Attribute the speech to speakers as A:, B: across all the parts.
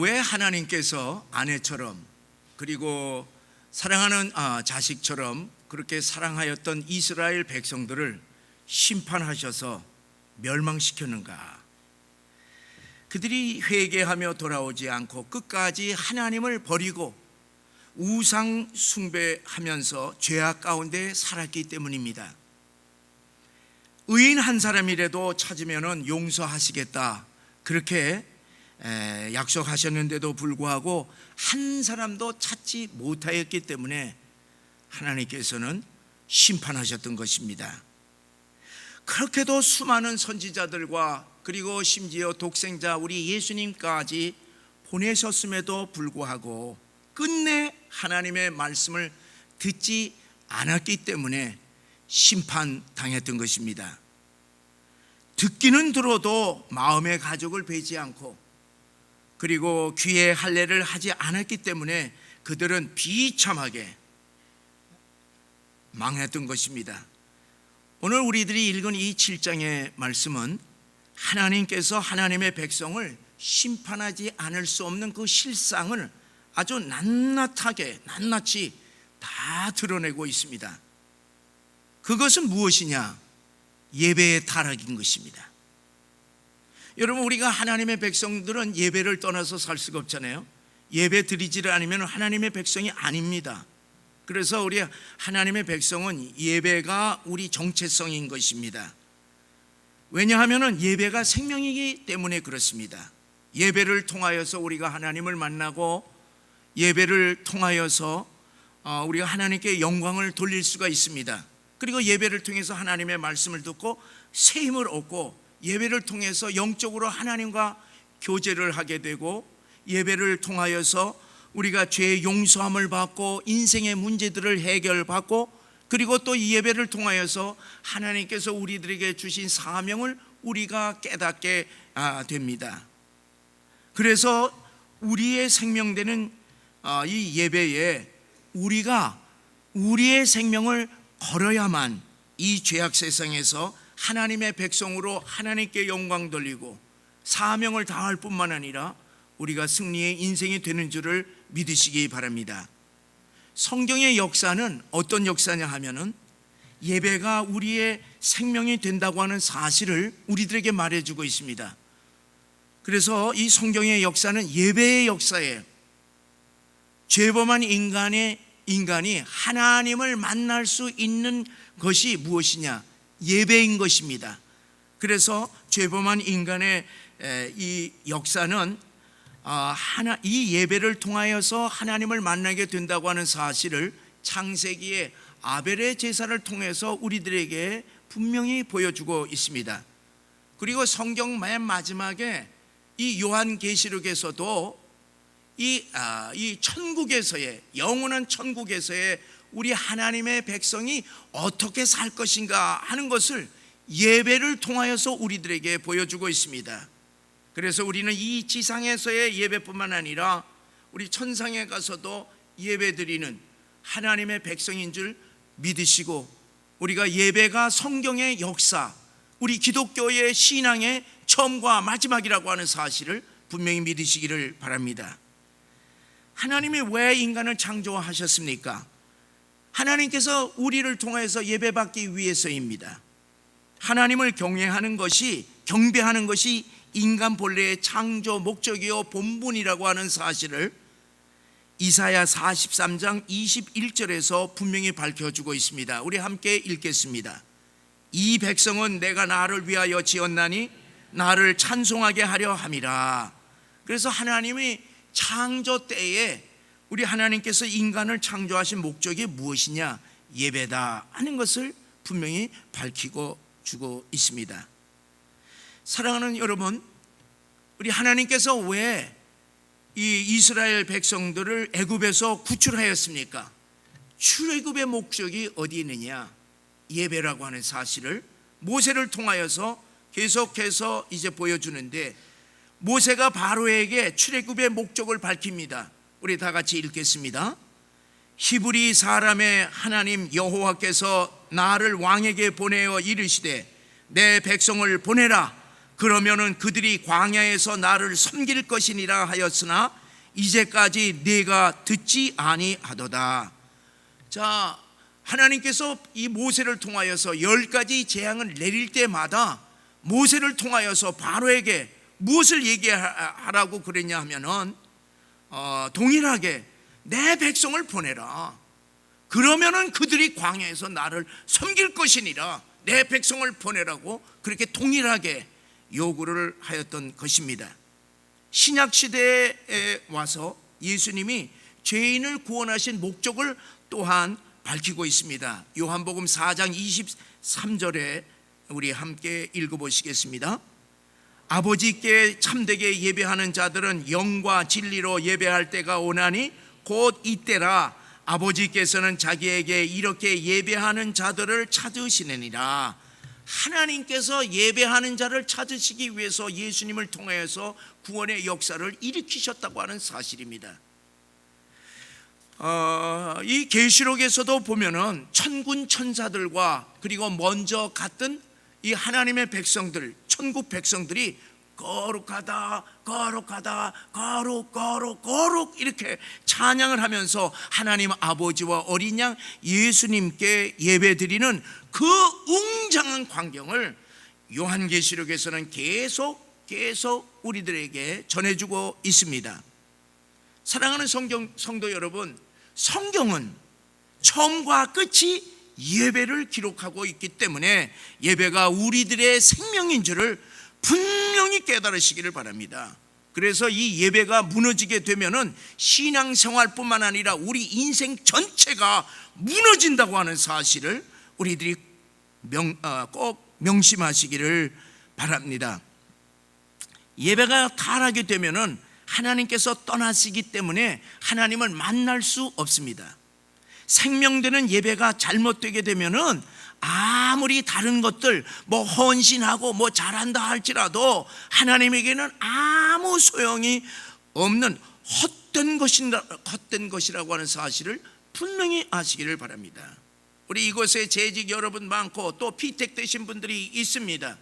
A: 왜 하나님께서 아내처럼 그리고 사랑하는 자식처럼 그렇게 사랑하였던 이스라엘 백성들을 심판하셔서 멸망시켰는가? 그들이 회개하며 돌아오지 않고 끝까지 하나님을 버리고 우상 숭배하면서 죄악 가운데 살았기 때문입니다. 의인 한 사람이라도 찾으면 용서하시겠다, 그렇게 약속하셨는데도 불구하고 한 사람도 찾지 못하였기 때문에 하나님께서는 심판하셨던 것입니다. 그렇게도 수많은 선지자들과 그리고 심지어 독생자 우리 예수님까지 보내셨음에도 불구하고 끝내 하나님의 말씀을 듣지 않았기 때문에 심판당했던 것입니다. 듣기는 들어도 마음의 가족을 베지 않고 그리고 귀의 할례를 하지 않았기 때문에 그들은 비참하게 망했던 것입니다. 오늘 우리들이 읽은 이 7장의 말씀은 하나님께서 하나님의 백성을 심판하지 않을 수 없는 그 실상을 아주 낱낱이 다 드러내고 있습니다. 그것은 무엇이냐? 예배의 타락인 것입니다. 여러분, 우리가 하나님의 백성들은 예배를 떠나서 살 수가 없잖아요. 예배 드리지를 않으면 하나님의 백성이 아닙니다. 그래서 우리 하나님의 백성은 예배가 우리 정체성인 것입니다. 왜냐하면 예배가 생명이기 때문에 그렇습니다. 예배를 통하여서 우리가 하나님을 만나고 예배를 통하여서 우리가 하나님께 영광을 돌릴 수가 있습니다. 그리고 예배를 통해서 하나님의 말씀을 듣고 새 힘을 얻고 예배를 통해서 영적으로 하나님과 교제를 하게 되고 예배를 통하여서 우리가 죄의 용서함을 받고 인생의 문제들을 해결받고 그리고 또 이 예배를 통하여서 하나님께서 우리들에게 주신 사명을 우리가 깨닫게 됩니다. 그래서 우리의 생명되는 이 예배에 우리가 우리의 생명을 걸어야만 이 죄악 세상에서 하나님의 백성으로 하나님께 영광 돌리고 사명을 다할 뿐만 아니라 우리가 승리의 인생이 되는 줄을 믿으시기 바랍니다. 성경의 역사는 어떤 역사냐 하면은 예배가 우리의 생명이 된다고 하는 사실을 우리들에게 말해주고 있습니다. 그래서 이 성경의 역사는 예배의 역사예요. 죄범한 인간이 하나님을 만날 수 있는 것이 무엇이냐? 예배인 것입니다. 그래서 죄범한 인간의 이 역사는 이 예배를 통하여서 하나님을 만나게 된다고 하는 사실을 창세기의 아벨의 제사를 통해서 우리들에게 분명히 보여주고 있습니다. 그리고 성경 맨 마지막에 이 요한계시록에서도 이 천국에서의 영원한 천국에서의 우리 하나님의 백성이 어떻게 살 것인가 하는 것을 예배를 통하여서 우리들에게 보여주고 있습니다. 그래서 우리는 이 지상에서의 예배뿐만 아니라 우리 천상에 가서도 예배드리는 하나님의 백성인 줄 믿으시고 우리가 예배가 성경의 역사, 우리 기독교의 신앙의 처음과 마지막이라고 하는 사실을 분명히 믿으시기를 바랍니다. 하나님이 왜 인간을 창조하셨습니까? 하나님께서 우리를 통해서 예배받기 위해서입니다. 하나님을 경외하는 것이, 경배하는 것이 인간 본래의 창조 목적이요 본분이라고 하는 사실을 이사야 43장 21절에서 분명히 밝혀주고 있습니다. 우리 함께 읽겠습니다. 이 백성은 내가 나를 위하여 지었나니 나를 찬송하게 하려 함이라. 그래서 하나님이 창조 때에 우리 하나님께서 인간을 창조하신 목적이 무엇이냐? 예배다 하는 것을 분명히 밝히고 주고 있습니다. 사랑하는 여러분, 우리 하나님께서 왜 이 이스라엘 백성들을 애굽에서 구출하였습니까? 출애굽의 목적이 어디 있느냐? 예배라고 하는 사실을 모세를 통하여서 계속해서 이제 보여주는데, 모세가 바로에게 출애굽의 목적을 밝힙니다. 우리 다 같이 읽겠습니다. 히브리 사람의 하나님 여호와께서 나를 왕에게 보내어 이르시되 내 백성을 보내라. 그러면은 그들이 광야에서 나를 섬길 것이니라 하였으나 이제까지 내가 듣지 아니하도다. 자, 하나님께서 이 모세를 통하여서 10가지 재앙을 내릴 때마다 모세를 통하여서 바로에게 무엇을 얘기하라고 그랬냐 하면은 동일하게 내 백성을 보내라. 그러면은 그들이 광야에서 나를 섬길 것이니라. 내 백성을 보내라고 그렇게 동일하게 요구를 하였던 것입니다. 신약 시대에 와서 예수님이 죄인을 구원하신 목적을 또한 밝히고 있습니다. 요한복음 4장 23절에 우리 함께 읽어보시겠습니다. 아버지께 참되게 예배하는 자들은 영과 진리로 예배할 때가 오나니 곧 이때라. 아버지께서는 자기에게 이렇게 예배하는 자들을 찾으시느니라. 하나님께서 예배하는 자를 찾으시기 위해서 예수님을 통하여서 구원의 역사를 일으키셨다고 하는 사실입니다. 이 계시록에서도 보면은 천군 천사들과 그리고 먼저 갔던 이 하나님의 백성들, 천국 백성들이 거룩하다 거룩하다 거룩 거룩 거룩 이렇게 찬양을 하면서 하나님 아버지와 어린 양 예수님께 예배드리는 그 웅장한 광경을 요한계시록에서는 계속 우리들에게 전해주고 있습니다. 사랑하는 성도 여러분, 성경은 처음과 끝이 예배를 기록하고 있기 때문에 예배가 우리들의 생명인 줄을 분명히 깨달으시기를 바랍니다. 그래서 이 예배가 무너지게 되면은 신앙생활뿐만 아니라 우리 인생 전체가 무너진다고 하는 사실을 우리들이 꼭 명심하시기를 바랍니다. 예배가 타락하게 되면은 하나님께서 떠나시기 때문에 하나님을 만날 수 없습니다. 생명되는 예배가 잘못되게 되면은 아무리 다른 것들 뭐 헌신하고 뭐 잘한다 할지라도 하나님에게는 아무 소용이 없는 헛된 것이라고 하는 사실을 분명히 아시기를 바랍니다. 우리 이곳에 재직 여러분 많고 또 피택되신 분들이 있습니다.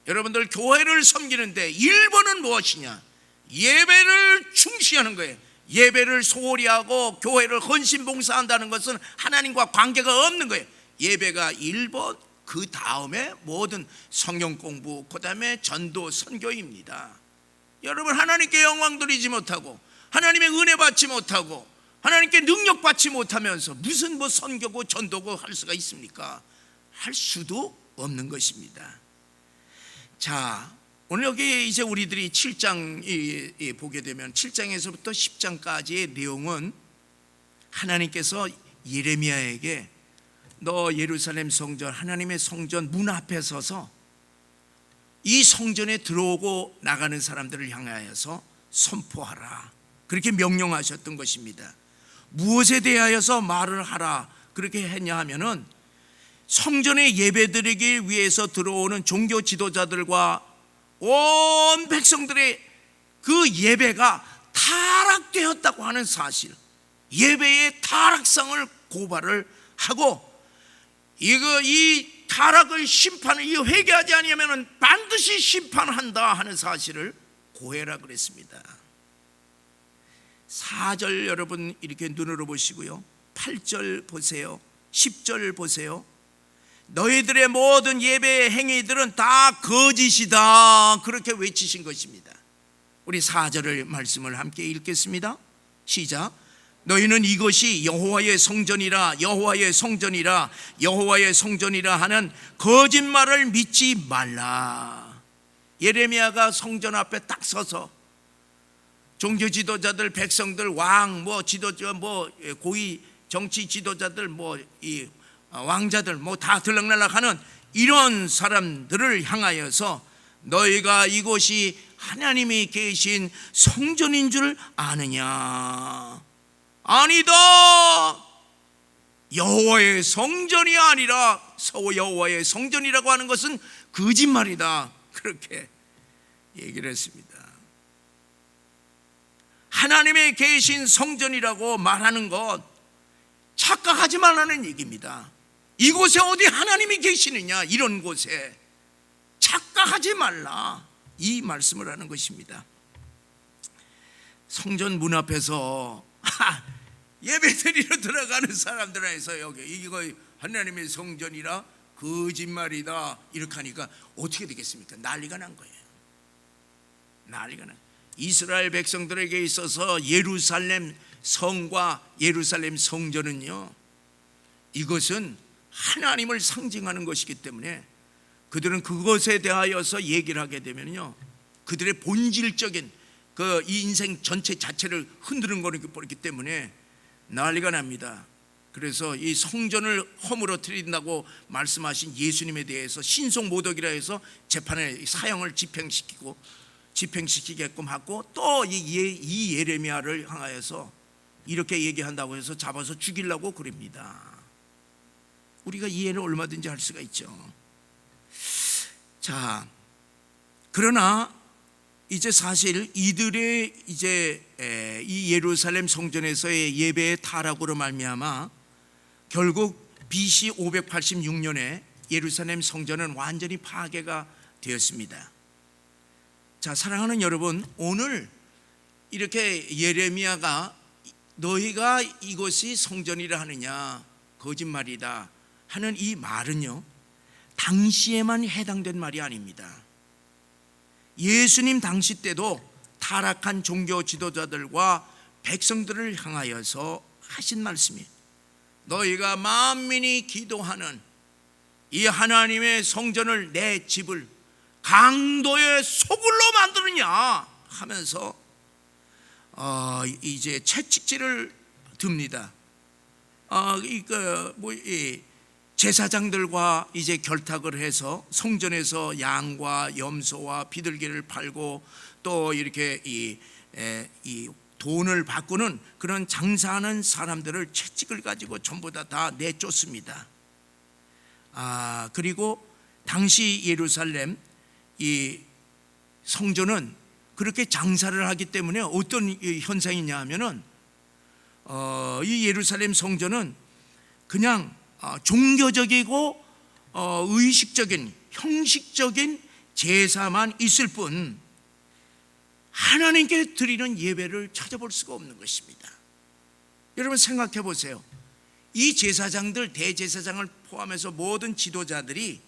A: 여러분들 교회를 섬기는데 1번은 무엇이냐? 예배를 충시하는 거예요. 예배를 소홀히 하고 교회를 헌신봉사한다는 것은 하나님과 관계가 없는 거예요. 예배가 1번, 그 다음에 모든 성경 공부, 그 다음에 전도 선교입니다. 여러분, 하나님께 영광 드리지 못하고 하나님의 은혜 받지 못하고 하나님께 능력 받지 못하면서 무슨 뭐 선교고 전도고 할 수가 있습니까? 할 수도 없는 것입니다. 자, 오늘 여기 이제 우리들이 7장 보게 되면 7장에서부터 10장까지의 내용은 하나님께서 예레미야에게 너 예루살렘 성전, 하나님의 성전 문 앞에 서서 이 성전에 들어오고 나가는 사람들을 향하여서 선포하라, 그렇게 명령하셨던 것입니다. 무엇에 대하여서 말을 하라 그렇게 했냐 하면은 성전에 예배드리기 위해서 들어오는 종교 지도자들과 온 백성들의 그 예배가 타락되었다고 하는 사실, 예배의 타락성을 고발을 하고 이 타락을 심판을 이 회개하지 아니하면 반드시 심판한다 하는 사실을 고해라 그랬습니다. 4절 여러분 이렇게 눈으로 보시고요, 8절 보세요, 10절 보세요. 너희들의 모든 예배의 행위들은 다 거짓이다 그렇게 외치신 것입니다. 우리 4절을 말씀을 함께 읽겠습니다. 시작. 너희는 이것이 여호와의 성전이라 여호와의 성전이라 여호와의 성전이라 하는 거짓말을 믿지 말라. 예레미야가 성전 앞에 딱 서서 종교 지도자들, 백성들, 왕, 뭐 지도자, 뭐 고위 정치 지도자들, 뭐 이 왕자들 뭐 다 들락날락하는 이런 사람들을 향하여서 너희가 이곳이 하나님이 계신 성전인 줄 아느냐? 아니다. 여호와의 성전이 아니라 여호와의 성전이라고 하는 것은 거짓말이다 그렇게 얘기를 했습니다. 하나님의 계신 성전이라고 말하는 것 착각하지 말라는 얘기입니다. 이곳에 어디 하나님이 계시느냐, 이런 곳에 착각하지 말라. 이 말씀을 하는 것입니다. 성전 문 앞에서 예배드리러 들어가는 사람들 안에서 여기 이거 하나님의 성전이라 거짓말이다 이렇게 하니까 어떻게 되겠습니까? 난리가 난 거예요. 난리가 난. 이스라엘 백성들에게 있어서 예루살렘 성과 예루살렘 성전은요, 이것은 하나님을 상징하는 것이기 때문에 그들은 그것에 대하여서 얘기를 하게 되면요, 그들의 본질적인 그 인생 전체 자체를 흔드는 거기 때문에 난리가 납니다. 그래서 이 성전을 허물어뜨린다고 말씀하신 예수님에 대해서 신속모독이라 해서 재판에 사형을 집행시키게끔 하고, 또 이 예레미야를 향하여서 이렇게 얘기한다고 해서 잡아서 죽이려고 그럽니다. 우리가 이해는 얼마든지 할 수가 있죠. 자, 그러나 이제 사실 이들의 이제 이 예루살렘 성전에서의 예배의 타락으로 말미암아 결국 BC 586년에 예루살렘 성전은 완전히 파괴가 되었습니다. 자, 사랑하는 여러분, 오늘 이렇게 예레미야가 너희가 이것이 성전이라 하느냐 거짓말이다 하는 이 말은요, 당시에만 해당된 말이 아닙니다. 예수님 당시 때도 타락한 종교 지도자들과 백성들을 향하여서 하신 말씀이에요. 너희가 만민이 기도하는 이 하나님의 성전을, 내 집을 강도의 소굴로 만드느냐 하면서 이제 채찍질을 듭니다. 제사장들과 이제 결탁을 해서 성전에서 양과 염소와 비둘기를 팔고 또 이렇게 이 돈을 바꾸는 그런 장사하는 사람들을 채찍을 가지고 전부 다 내쫓습니다. 그리고 당시 예루살렘 이 성전은 그렇게 장사를 하기 때문에 어떤 현상이냐 하면은 이 예루살렘 성전은 그냥 종교적이고 의식적인 형식적인 제사만 있을 뿐 하나님께 드리는 예배를 찾아볼 수가 없는 것입니다. 여러분 생각해 보세요. 이 제사장들, 대제사장을 포함해서 모든 지도자들이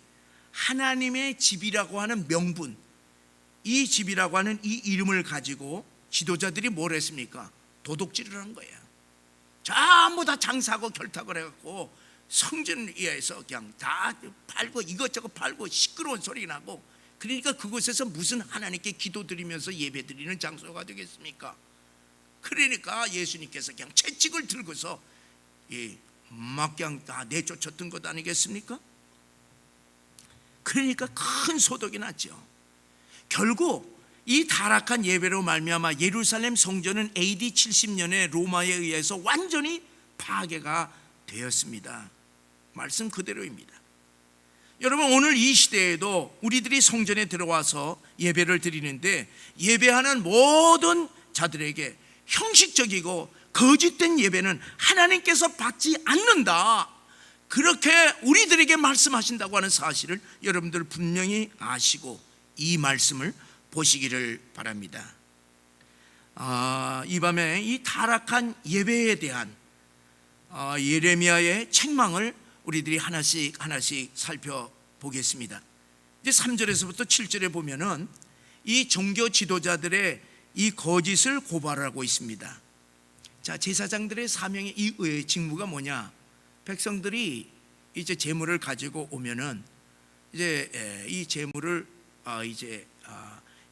A: 하나님의 집이라고 하는 명분, 이 집이라고 하는 이 이름을 가지고 지도자들이 뭘 했습니까? 도둑질을 한 거예요. 전부 다 장사하고 결탁을 해갖고 성전을 위해서 그냥 다 팔고 이것저것 팔고 시끄러운 소리 나고, 그러니까 그곳에서 무슨 하나님께 기도드리면서 예배드리는 장소가 되겠습니까? 그러니까 예수님께서 그냥 채찍을 들고서 막 그냥 다 내쫓았던 것 아니겠습니까? 그러니까 큰 소독이 났죠. 결국 이 타락한 예배로 말미암아 예루살렘 성전은 AD 70년에 로마에 의해서 완전히 파괴가 되었습니다. 말씀 그대로입니다. 여러분, 오늘 이 시대에도 우리들이 성전에 들어와서 예배를 드리는데 예배하는 모든 자들에게 형식적이고 거짓된 예배는 하나님께서 받지 않는다, 그렇게 우리들에게 말씀하신다고 하는 사실을 여러분들 분명히 아시고 이 말씀을 보시기를 바랍니다. 이 밤에 이 타락한 예배에 대한 예레미야의 책망을 우리들이 하나씩 살펴보겠습니다. 이제 3절에서부터 7절에 보면은 이 종교 지도자들의 이 거짓을 고발하고 있습니다. 자, 제사장들의 사명의 이 직무가 뭐냐? 백성들이 이제 제물을 가지고 오면은 이제 이 제물을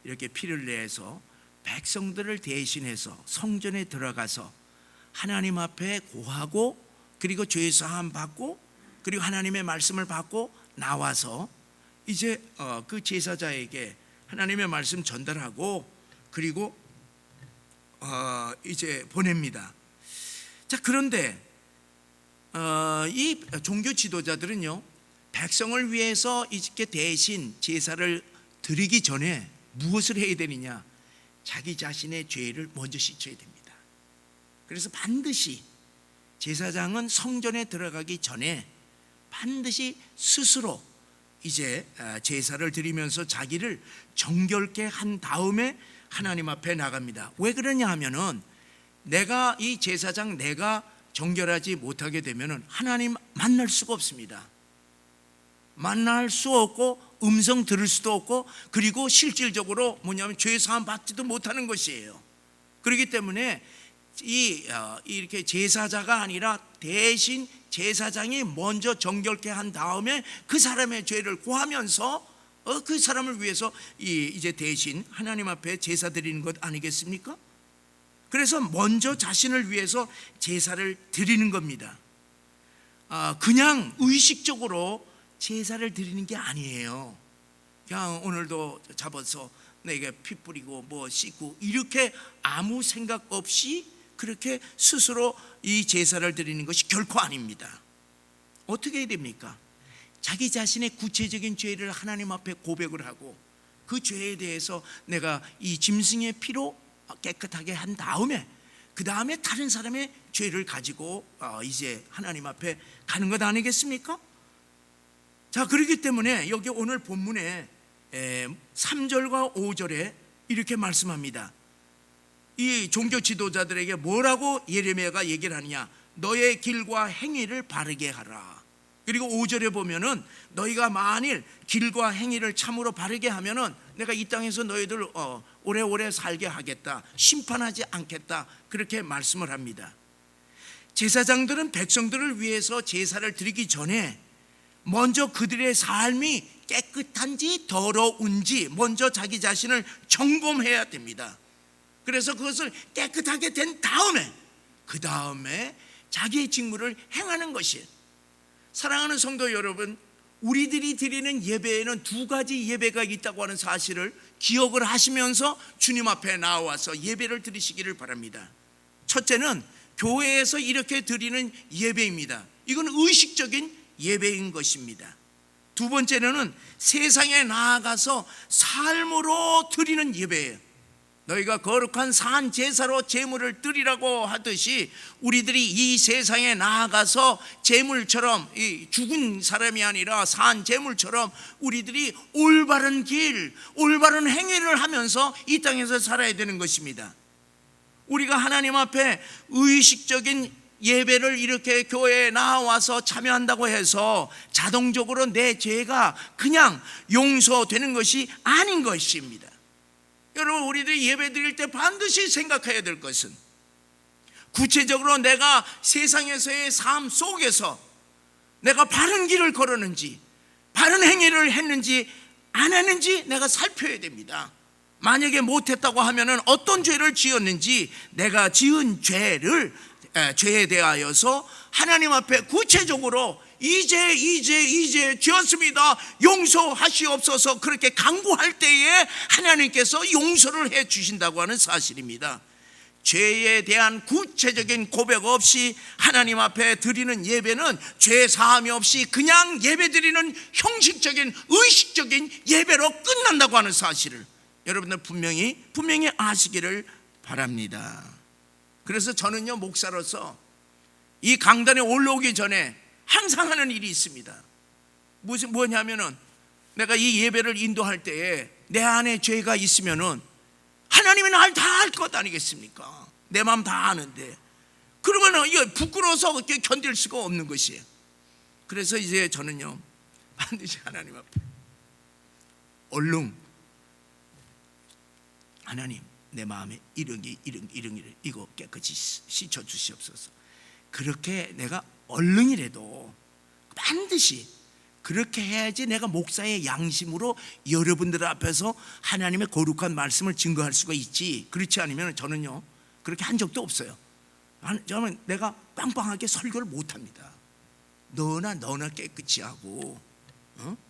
A: 이렇게 피를 내서 백성들을 대신해서 성전에 들어가서 하나님 앞에 고하고, 그리고 죄 사함 받고, 그리고 하나님의 말씀을 받고 나와서 이제 그 제사자에게 하나님의 말씀 전달하고, 그리고 이제 보냅니다. 자, 그런데 이 종교 지도자들은요, 백성을 위해서 이렇게 대신 제사를 드리기 전에 무엇을 해야 되느냐? 자기 자신의 죄를 먼저 씻어야 됩니다. 그래서 반드시 제사장은 성전에 들어가기 전에 반드시 스스로 이제 제사를 드리면서 자기를 정결케 한 다음에 하나님 앞에 나갑니다. 왜 그러냐 하면은 내가 이 제사장 내가 정결하지 못하게 되면은 하나님 만날 수가 없습니다. 만날 수 없고 음성 들을 수도 없고, 그리고 실질적으로 뭐냐면 죄 사함 받지도 못하는 것이에요. 그렇기 때문에 이렇게 제사자가 아니라 대신 제사장이 먼저 정결케 한 다음에 그 사람의 죄를 고하면서 그 사람을 위해서 이제 대신 하나님 앞에 제사 드리는 것 아니겠습니까? 그래서 먼저 자신을 위해서 제사를 드리는 겁니다. 그냥 의식적으로 제사를 드리는 게 아니에요. 그냥 오늘도 잡아서 내게 피 뿌리고 뭐 씻고 이렇게 아무 생각 없이 그렇게 스스로 이 제사를 드리는 것이 결코 아닙니다. 어떻게 해야 됩니까? 자기 자신의 구체적인 죄를 하나님 앞에 고백을 하고 그 죄에 대해서 내가 이 짐승의 피로 깨끗하게 한 다음에 그 다음에 다른 사람의 죄를 가지고 이제 하나님 앞에 가는 것 아니겠습니까? 자, 그렇기 때문에 여기 오늘 본문에 3절과 5절에 이렇게 말씀합니다. 이 종교 지도자들에게 뭐라고 예레미야가 얘기를 하느냐? 너의 길과 행위를 바르게 하라. 그리고 5절에 보면은 너희가 만일 길과 행위를 참으로 바르게 하면은 내가 이 땅에서 너희들 오래오래 살게 하겠다, 심판하지 않겠다, 그렇게 말씀을 합니다. 제사장들은 백성들을 위해서 제사를 드리기 전에 먼저 그들의 삶이 깨끗한지 더러운지 먼저 자기 자신을 점검해야 됩니다. 그래서 그것을 깨끗하게 된 다음에 그 다음에 자기의 직무를 행하는 것이에요. 사랑하는 성도 여러분, 우리들이 드리는 예배에는 두 가지 예배가 있다고 하는 사실을 기억을 하시면서 주님 앞에 나와서 예배를 드리시기를 바랍니다. 첫째는 교회에서 이렇게 드리는 예배입니다. 이건 의식적인 예배인 것입니다. 두 번째는 세상에 나아가서 삶으로 드리는 예배예요. 너희가 거룩한 산 제사로 제물을 드리라고 하듯이 우리들이 이 세상에 나아가서 제물처럼, 이 죽은 사람이 아니라 산 제물처럼 우리들이 올바른 길, 올바른 행위를 하면서 이 땅에서 살아야 되는 것입니다. 우리가 하나님 앞에 의식적인 예배를 이렇게 교회에 나와서 참여한다고 해서 자동적으로 내 죄가 그냥 용서되는 것이 아닌 것입니다. 여러분, 우리들이 예배 드릴 때 반드시 생각해야 될 것은 구체적으로 내가 세상에서의 삶 속에서 내가 바른 길을 걸었는지 바른 행위를 했는지 안 했는지 내가 살펴야 됩니다. 만약에 못했다고 하면 어떤 죄를 지었는지 내가 지은 죄에 대하여서 하나님 앞에 구체적으로 이제 지었습니다, 용서하시옵소서, 그렇게 간구할 때에 하나님께서 용서를 해 주신다고 하는 사실입니다. 죄에 대한 구체적인 고백 없이 하나님 앞에 드리는 예배는 죄 사함이 없이 그냥 예배 드리는 형식적인 의식적인 예배로 끝난다고 하는 사실을 여러분들 분명히 아시기를 바랍니다. 그래서 저는요, 목사로서 이 강단에 올라오기 전에 항상 하는 일이 있습니다. 뭐냐면은 내가 이 예배를 인도할 때에 내 안에 죄가 있으면은 하나님이 날 다 알 것 아니겠습니까? 내 마음 다 아는데 그러면은 이거 부끄러워서 견딜 수가 없는 것이에요. 그래서 이제 저는요, 반드시 하나님 앞에 얼른 하나님, 내 마음에 이런 이거 깨끗이 씻어 주시옵소서. 그렇게 내가 얼른이라도 반드시 그렇게 해야지 내가 목사의 양심으로 여러분들 앞에서 하나님의 거룩한 말씀을 증거할 수가 있지. 그렇지 않으면 저는요, 그렇게 한 적도 없어요. 저는 내가 빵빵하게 설교를 못합니다. 너나 깨끗이 하고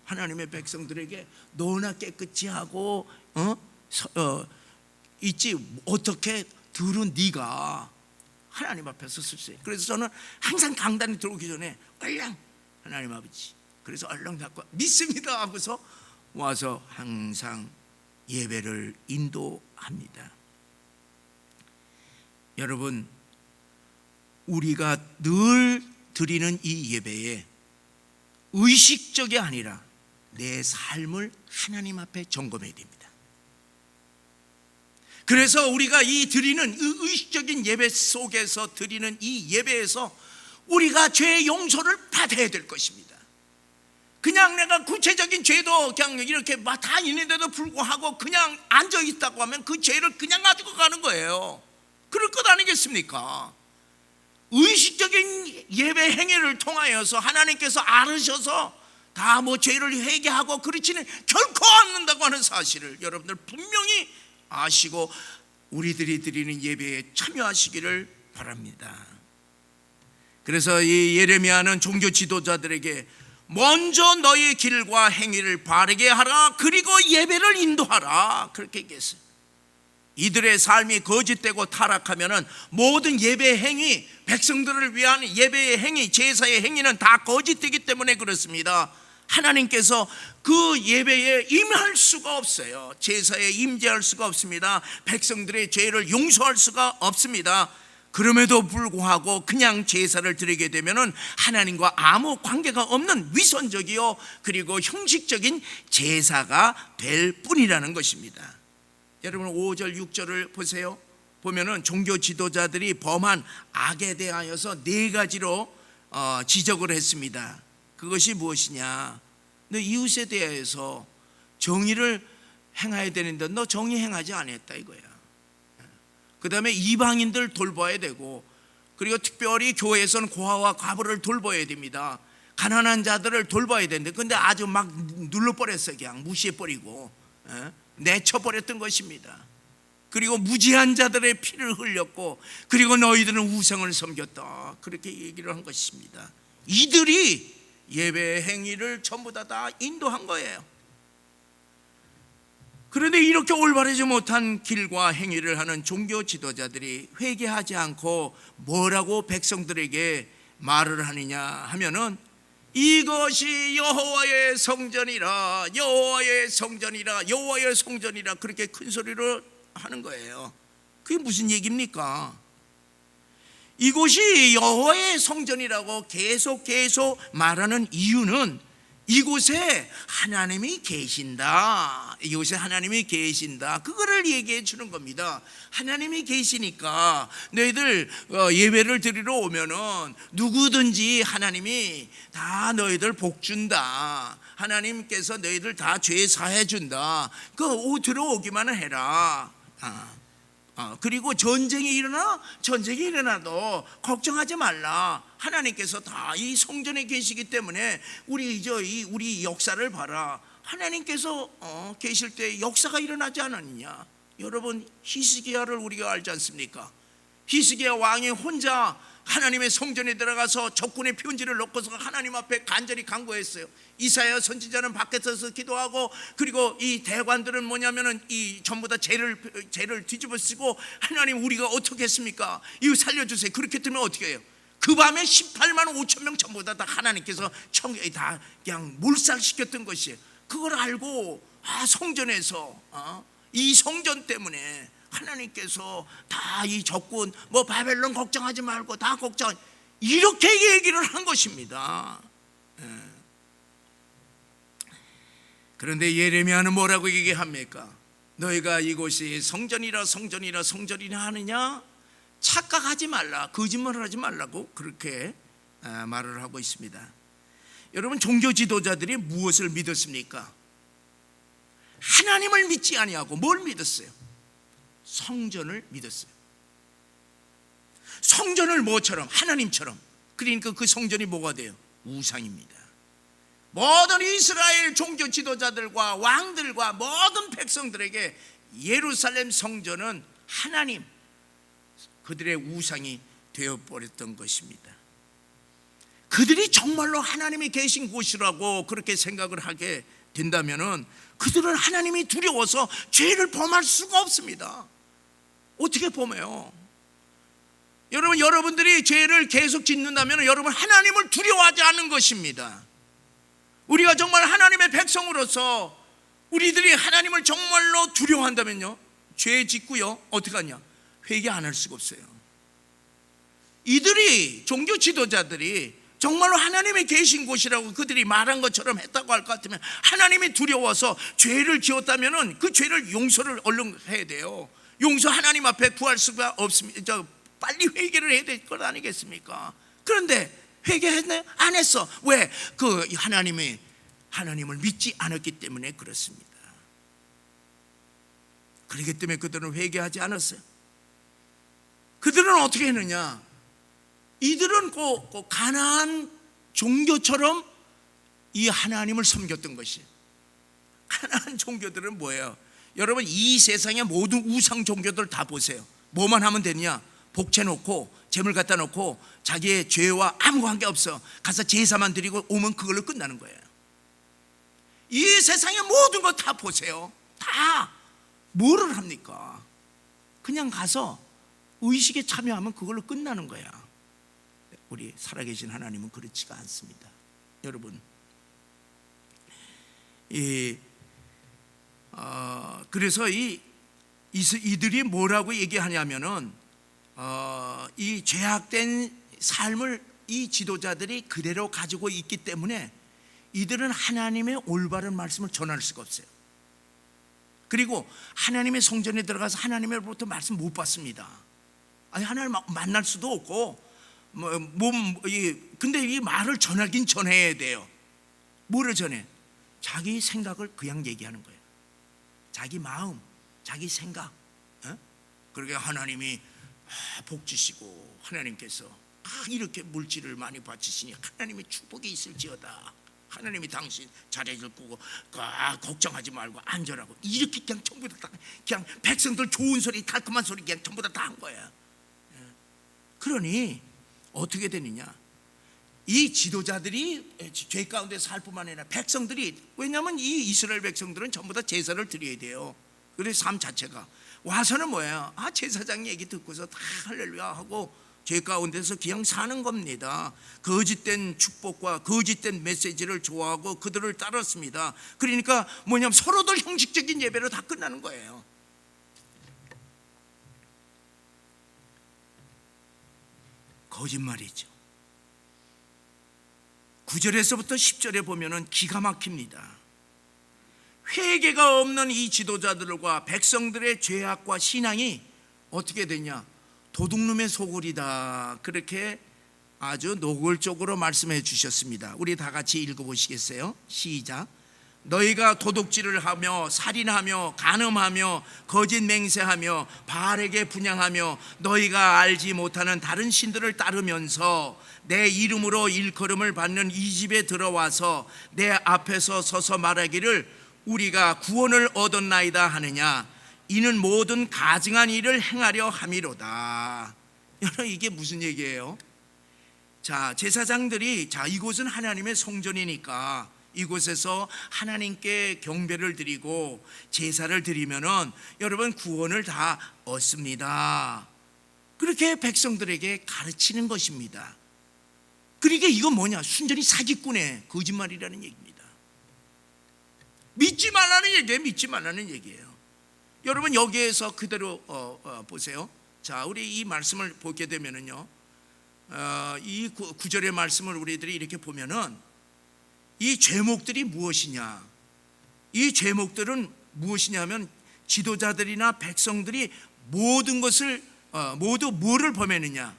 A: 하나님의 백성들에게 너나 깨끗이 하고 있지 어떻게 들은 네가 하나님 앞에서 쓸. 그래서 저는 항상 강단에 들어오기 전에 얼른 하나님 아버지, 그래서 얼른 갖고 믿습니다 하고서 와서 항상 예배를 인도합니다. 여러분, 우리가 늘 드리는 이 예배에 의식적이 아니라 내 삶을 하나님 앞에 점검해야 됩니다. 그래서 우리가 이 드리는 의식적인 예배 속에서 드리는 이 예배에서 우리가 죄의 용서를 받아야 될 것입니다. 그냥 내가 구체적인 죄도 그냥 이렇게 다 있는데도 불구하고 그냥 앉아 있다고 하면 그 죄를 그냥 가지고 가는 거예요. 그럴 것 아니겠습니까? 의식적인 예배 행위를 통하여서 하나님께서 알으셔서 다 죄를 회개하고 그렇지는 결코 않는다고 하는 사실을 여러분들 분명히 아시고 우리들이 드리는 예배에 참여하시기를 바랍니다. 그래서 이 예레미야는 종교 지도자들에게 먼저 너의 길과 행위를 바르게 하라, 그리고 예배를 인도하라, 그렇게 얘기했어요. 이들의 삶이 거짓되고 타락하면은 모든 예배 행위, 백성들을 위한 예배의 행위, 제사의 행위는 다 거짓되기 때문에 그렇습니다. 하나님께서 그 예배에 임할 수가 없어요. 제사에 임재할 수가 없습니다. 백성들의 죄를 용서할 수가 없습니다. 그럼에도 불구하고 그냥 제사를 드리게 되면은 하나님과 아무 관계가 없는 위선적이요 그리고 형식적인 제사가 될 뿐이라는 것입니다. 여러분 5절 6절을 보세요. 보면은 종교 지도자들이 범한 악에 대하여서 네 가지로 지적을 했습니다. 그것이 무엇이냐? 너 이웃에 대해서 정의를 행해야 되는데 너 정의 행하지 않았다 이거야. 그 다음에 이방인들 돌봐야 되고, 그리고 특별히 교회에서는 고아와 과부를 돌봐야 됩니다. 가난한 자들을 돌봐야 되는데 근데 아주 막 눌러버렸어요. 그냥 무시해버리고 내쳐버렸던 것입니다. 그리고 무지한 자들의 피를 흘렸고, 그리고 너희들은 우상을 섬겼다, 그렇게 얘기를 한 것입니다. 이들이 예배 행위를 전부 다 인도한 거예요. 그런데 이렇게 올바르지 못한 길과 행위를 하는 종교 지도자들이 회개하지 않고 뭐라고 백성들에게 말을 하느냐 하면은 이것이 여호와의 성전이라, 여호와의 성전이라, 여호와의 성전이라, 그렇게 큰 소리로 하는 거예요. 그게 무슨 얘기입니까? 이곳이 여호와의 성전이라고 계속 말하는 이유는 이곳에 하나님이 계신다, 이곳에 하나님이 계신다, 그거를 얘기해 주는 겁니다. 하나님이 계시니까 너희들 예배를 드리러 오면은 누구든지 하나님이 다 너희들 복 준다, 하나님께서 너희들 다 죄 사해 준다, 들어오기만 해라. 그리고 전쟁이 일어나도 걱정하지 말라. 하나님께서 다 이 성전에 계시기 때문에 우리 역사를 봐라. 하나님께서 계실 때 역사가 일어나지 않았느냐? 여러분, 히스기야를 우리가 알지 않습니까? 히스기야 왕이 혼자 하나님의 성전에 들어가서 적군의 편지를 놓고서 하나님 앞에 간절히 간구했어요. 이사야 선지자는 밖에 서서 기도하고, 그리고 이 대관들은 뭐냐면은 이 전부 다 죄를 뒤집어쓰고, 하나님 우리가 어떻게 했습니까? 이거 살려주세요. 그렇게 되면 어떻게 해요? 그 밤에 18만 5천 명 전부 다 하나님께서 청에 다 그냥 몰살시켰던 것이에요. 그걸 알고 성전에서 이 성전 때문에 하나님께서 다 이 적군 바벨론 걱정하지 말고 다 이렇게 얘기를 한 것입니다. 그런데 예레미야는 뭐라고 얘기합니까? 너희가 이곳이 성전이라 하느냐? 착각하지 말라, 거짓말을 하지 말라고 그렇게 말을 하고 있습니다. 여러분, 종교 지도자들이 무엇을 믿었습니까? 하나님을 믿지 아니하고 뭘 믿었어요? 성전을 믿었어요. 성전을 뭐처럼? 하나님처럼. 그러니까 그 성전이 뭐가 돼요? 우상입니다. 모든 이스라엘 종교 지도자들과 왕들과 모든 백성들에게 예루살렘 성전은 하나님, 그들의 우상이 되어버렸던 것입니다. 그들이 정말로 하나님이 계신 곳이라고 그렇게 생각을 하게 된다면은 그들은 하나님이 두려워서 죄를 범할 수가 없습니다. 어떻게 범해요? 여러분들이 죄를 계속 짓는다면 여러분 하나님을 두려워하지 않는 것입니다. 우리가 정말 하나님의 백성으로서 우리들이 하나님을 정말로 두려워한다면요, 죄 짓고요 어떻게 하냐? 회개 안 할 수가 없어요. 이들이, 종교 지도자들이 정말로 하나님이 계신 곳이라고 그들이 말한 것처럼 했다고 할 것 같으면, 하나님이 두려워서 죄를 지었다면 그 죄를 용서를 얼른 해야 돼요. 용서, 하나님 앞에 구할 수가 없습니다. 빨리 회개를 해야 될 것 아니겠습니까? 그런데 회개했나요? 안 했어. 왜? 그 하나님을 믿지 않았기 때문에 그렇습니다. 그렇기 때문에 그들은 회개하지 않았어요. 그들은 어떻게 했느냐? 이들은 그 가나안 종교처럼 이 하나님을 섬겼던 것이. 가나안 종교들은 뭐예요? 여러분, 이 세상의 모든 우상 종교들 다 보세요. 뭐만 하면 되냐? 복채 놓고 재물 갖다 놓고 자기의 죄와 아무 관계 없어, 가서 제사만 드리고 오면 그걸로 끝나는 거예요. 이 세상의 모든 것 다 보세요. 다 뭐를 합니까? 그냥 가서 의식에 참여하면 그걸로 끝나는 거야. 우리 살아계신 하나님은 그렇지가 않습니다. 여러분, 그래서 이들이 뭐라고 얘기하냐면은 이 죄악된 삶을 이 지도자들이 그대로 가지고 있기 때문에 이들은 하나님의 올바른 말씀을 전할 수가 없어요. 그리고 하나님의 성전에 들어가서 하나님으로부터 말씀 못 받습니다. 아니, 하나님 만날 수도 없고 근데 이 말을 전하긴 전해야 돼요. 뭐를 전해? 자기 생각을 그냥 얘기하는 거예요. 자기 마음, 자기 생각. 그러게 하나님이 복 주시고, 하나님께서 이렇게 물질을 많이 바치시니 하나님의 축복이 있을지어다. 하나님이 당신 잘해줄 거고 걱정하지 말고 안전하고, 이렇게 그냥 전부 다 그냥 백성들 좋은 소리, 달콤한 소리 그냥 전부 다 한 거야. 그러니 어떻게 되느냐? 이 지도자들이 죄 가운데 살 뿐만 아니라 백성들이, 왜냐하면 이 이스라엘 백성들은 전부 다 제사를 드려야 돼요. 그래서 삶 자체가 와서는 뭐예요? 제사장 얘기 듣고서 다 할렐루야 하고 죄 가운데서 그냥 사는 겁니다. 거짓된 축복과 거짓된 메시지를 좋아하고 그들을 따랐습니다. 그러니까 뭐냐면 서로들 형식적인 예배로 다 끝나는 거예요. 거짓말이죠. 9절에서부터 10절에 보면은 기가 막힙니다. 회개가 없는 이 지도자들과 백성들의 죄악과 신앙이 어떻게 되냐? 도둑놈의 소굴이다. 그렇게 아주 노골적으로 말씀해 주셨습니다. 우리 다 같이 읽어보시겠어요? 시작. 너희가 도둑질을 하며 살인하며 간음하며 거짓 맹세하며 바알에게 분향하며 너희가 알지 못하는 다른 신들을 따르면서 내 이름으로 일컬음을 받는 이 집에 들어와서 내 앞에서 서서 말하기를 우리가 구원을 얻었나이다 하느냐? 이는 모든 가증한 일을 행하려 함이로다. 여러분, 이게 무슨 얘기예요? 자, 제사장들이 이곳은 하나님의 성전이니까 이곳에서 하나님께 경배를 드리고 제사를 드리면은 여러분 구원을 다 얻습니다. 그렇게 백성들에게 가르치는 것입니다. 그러니까 이건 뭐냐? 순전히 사기꾼의 거짓말이라는 얘기입니다. 믿지 말라는 얘기예요. 믿지 말라는 얘기예요. 여러분, 여기에서 그대로 보세요. 자, 우리 이 말씀을 보게 되면은요, 이 9절의 말씀을 우리들이 이렇게 보면은 이 죄목들이 무엇이냐? 이 죄목들은 무엇이냐면 지도자들이나 백성들이 모든 것을 모두 뭐를 범했느냐?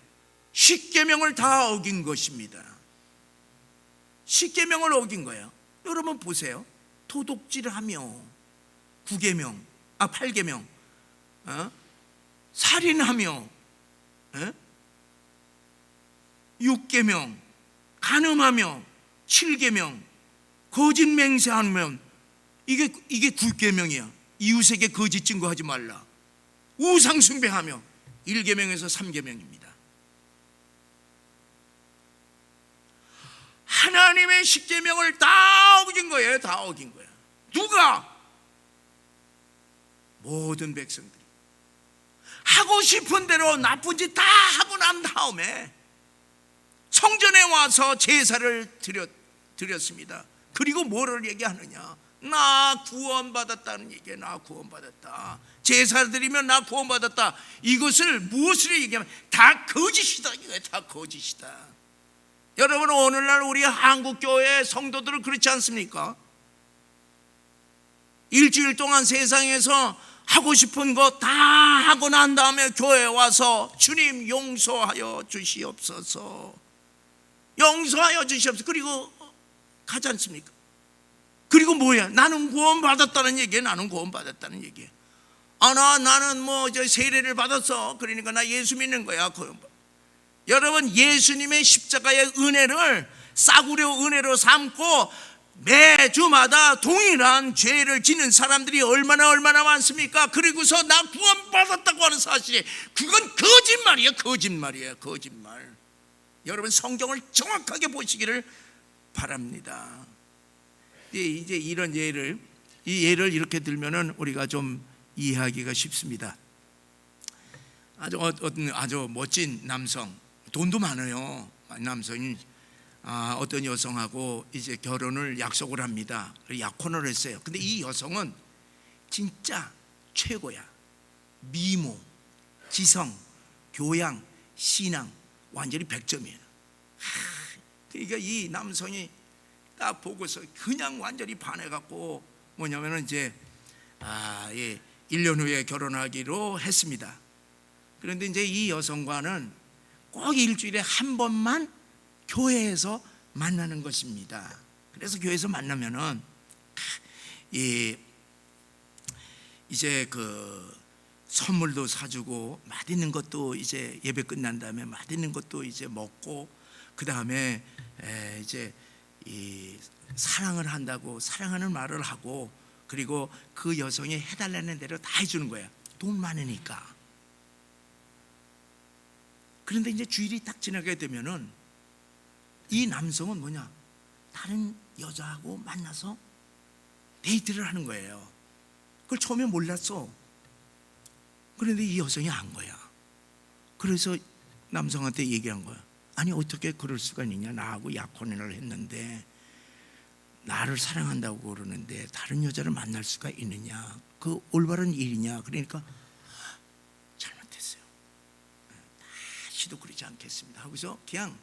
A: 십계명을 다 어긴 것입니다. 십계명을 어긴 거예요. 여러분 보세요. 도둑질하며 8계명, 살인하며 6계명, 간음하며 7계명, 거짓 맹세하면 이게 9계명이야. 이웃에게 거짓 증거하지 말라. 우상 숭배하며 1계명에서 3계명입니다. 하나님의 십계명을 다 어긴 거예요. 다 어긴 거야. 누가? 모든 백성들이 하고 싶은 대로 나쁜 짓 다 하고 난 다음에 성전에 와서 제사를 드렸습니다. 그리고 뭐를 얘기하느냐? 나 구원받았다는 얘기에 나 구원받았다. 제사 드리면 나 구원받았다. 이것을 무엇으로 얘기하면 다 거짓이다. 이거 다 거짓이다. 여러분, 오늘날 우리 한국교회 성도들은 그렇지 않습니까? 일주일 동안 세상에서 하고 싶은 거 다 하고 난 다음에 교회에 와서 주님 용서하여 주시옵소서, 용서하여 주시옵소서, 그리고 가지 않습니까? 그리고 뭐야? 나는 구원받았다는 얘기야. 나는 구원받았다는 얘기야. 나는 저 세례를 받았어. 그러니까 나 예수 믿는 거야. 여러분, 예수님의 십자가의 은혜를 싸구려 은혜로 삼고 매주마다 동일한 죄를 지는 사람들이 얼마나 많습니까? 그리고서 나 구원받았다고 하는 사실이, 그건 거짓말이야. 거짓말. 여러분, 성경을 정확하게 보시기를 바랍니다. 이제 이런 이 예를 이렇게 들면은 우리가 좀 이해하기가 쉽습니다. 아주 멋진 남성, 돈도 많아요. 남성이 어떤 여성하고 이제 결혼을 약속을 합니다. 약혼을 했어요. 근데 이 여성은 진짜 최고야. 미모, 지성, 교양, 신앙 완전히 100점이에요. 그러니까 이 남성이 딱 보고서 그냥 완전히 반해갖고 뭐냐면은 이제 1년 후에 결혼하기로 했습니다. 그런데 이제 이 여성과는 꼭 일주일에 한 번만 교회에서 만나는 것입니다. 그래서 교회에서 만나면은 이제 그 선물도 사주고 맛있는 것도 이제 예배 끝난 다음에 맛있는 것도 이제 먹고, 그 다음에 이제 사랑을 한다고 사랑하는 말을 하고, 그리고 그 여성이 해달라는 대로 다 해주는 거야. 돈 많으니까. 그런데 이제 주일이 딱 지나게 되면은 이 남성은 뭐냐, 다른 여자하고 만나서 데이트를 하는 거예요. 그걸 처음에 몰랐어. 그런데 이 여성이 안 거야. 그래서 남성한테 얘기한 거야. 아니, 어떻게 그럴 수가 있느냐, 나하고 약혼을 했는데 나를 사랑한다고 그러는데 다른 여자를 만날 수가 있느냐, 그 올바른 일이냐. 그러니까 잘못했어요, 다시도 그러지 않겠습니다 하고서 그냥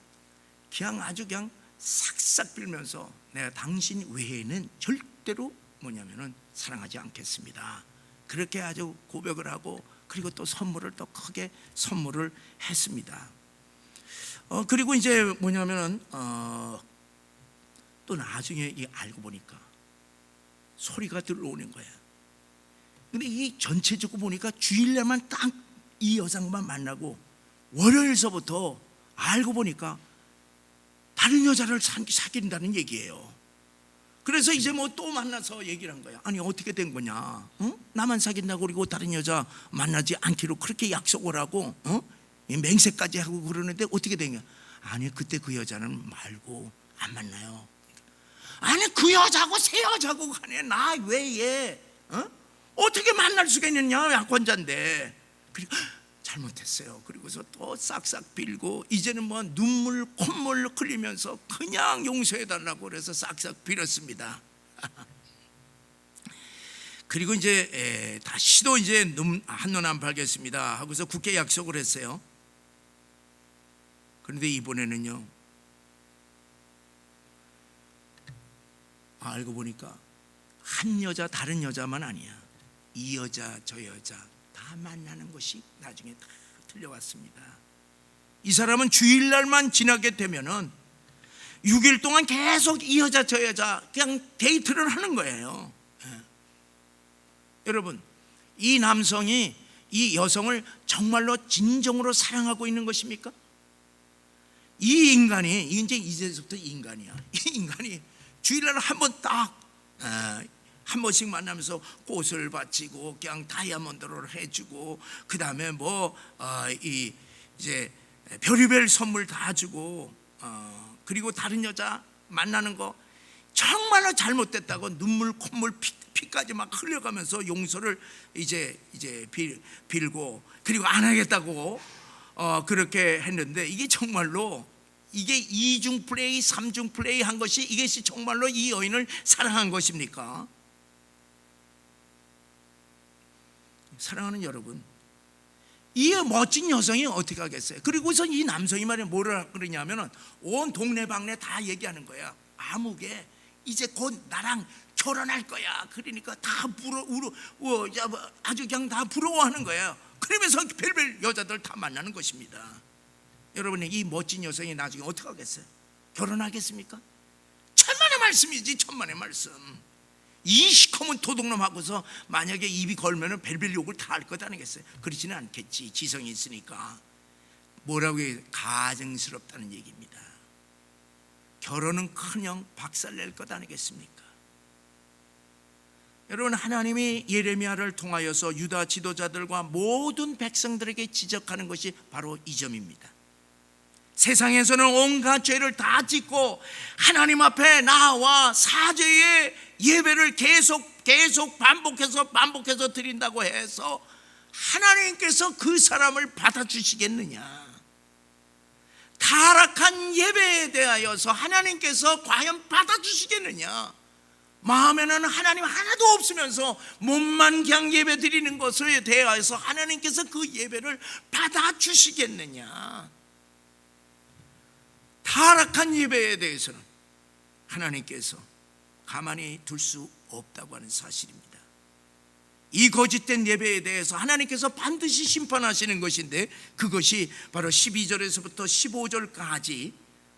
A: 아주 그냥 싹싹 빌면서 내가 당신 외에는 절대로 뭐냐면은 사랑하지 않겠습니다, 그렇게 아주 고백을 하고, 그리고 또 선물을 또 크게 선물을 했습니다. 그리고 이제 뭐냐면은 또 나중에 알고 보니까 소리가 들어오는 거야. 근데 이 전체적으로 보니까 주일날만 딱 이 여성만 만나고 월요일서부터 알고 보니까 다른 여자를 사귄다는 얘기예요. 그래서 이제 뭐 또 만나서 얘기를 한 거야. 아니, 어떻게 된 거냐? 나만 사귄다고 그리고 다른 여자 만나지 않기로 그렇게 약속을 하고 맹세까지 하고 그러는데 어떻게 된 거야? 아니, 그때 그 여자는 말고 안 만나요. 아니, 그 여자고 새 여자고 가네, 나 외에 어떻게 만날 수가 있느냐, 약혼자인데. 그리고 잘못했어요. 그리고서 또 싹싹 빌고, 이제는 뭐 눈물 콧물 흘리면서 그냥 용서해달라고 그래서 싹싹 빌었습니다. 그리고 이제 다시도 이제 한눈 안 팔겠습니다 하고서 굳게 약속을 했어요. 그런데 이번에는요, 알고 보니까 한 여자 다른 여자만 아니야, 이 여자 저 여자 다 만나는 것이 나중에 다 들려왔습니다. 이 사람은 주일날만 지나게 되면은 6일 동안 계속 이 여자 저 여자 그냥 데이트를 하는 거예요. 여러분, 이 남성이 이 여성을 정말로 진정으로 사랑하고 있는 것입니까? 이 인간이 이제부터 인간이야. 이 인간이 주일날 한 번 딱 한 번씩 만나면서 꽃을 바치고 그냥 다이아몬드를 해주고, 그 다음에 이제 별의별 선물 다 주고, 그리고 다른 여자 만나는 거 정말로 잘못됐다고 눈물 콧물 피까지 막 흘려가면서 용서를 이제 빌고, 그리고 안 하겠다고 그렇게 했는데, 이게 정말로 이게 2중 플레이 3중 플레이 한 것이 이것이 정말로 이 여인을 사랑한 것입니까? 사랑하는 여러분, 이 멋진 여성이 어떻게 하겠어요? 그리고서 이 남성이 말이야 뭐라 그러냐면은 온 동네방네 다 얘기하는 거야. 아무개 이제 곧 나랑 결혼할 거야. 그러니까 다 아주 그냥 다 부러워하는 거예요. 그러면서 별별 여자들 다 만나는 것입니다. 여러분, 이 멋진 여성이 나중에 어떻게 하겠어요? 결혼하겠습니까? 천만의 말씀이지, 천만의 말씀. 이 시커먼 도둑놈하고서 만약에 입이 걸면은 별별 욕을 다 할 것 아니겠어요? 그렇지는 않겠지. 지성이 있으니까. 뭐라고 해요? 가증스럽다는 얘기입니다. 결혼은 커녕 박살낼 것 아니겠습니까? 여러분, 하나님이 예레미야를 통하여서 유다 지도자들과 모든 백성들에게 지적하는 것이 바로 이 점입니다. 세상에서는 온갖 죄를 다 짓고 하나님 앞에 나와 사죄의 예배를 계속 반복해서 드린다고 해서 하나님께서 그 사람을 받아주시겠느냐? 타락한 예배에 대하여서 하나님께서 과연 받아주시겠느냐? 마음에는 하나님 하나도 없으면서 몸만 그냥 예배 드리는 것에 대하여서 하나님께서 그 예배를 받아주시겠느냐? 타락한 예배에 대해서는 하나님께서 가만히 둘 수 없다고 하는 사실입니다. 이 거짓된 예배에 대해서 하나님께서 반드시 심판하시는 것인데, 그것이 바로 12절에서부터 15절까지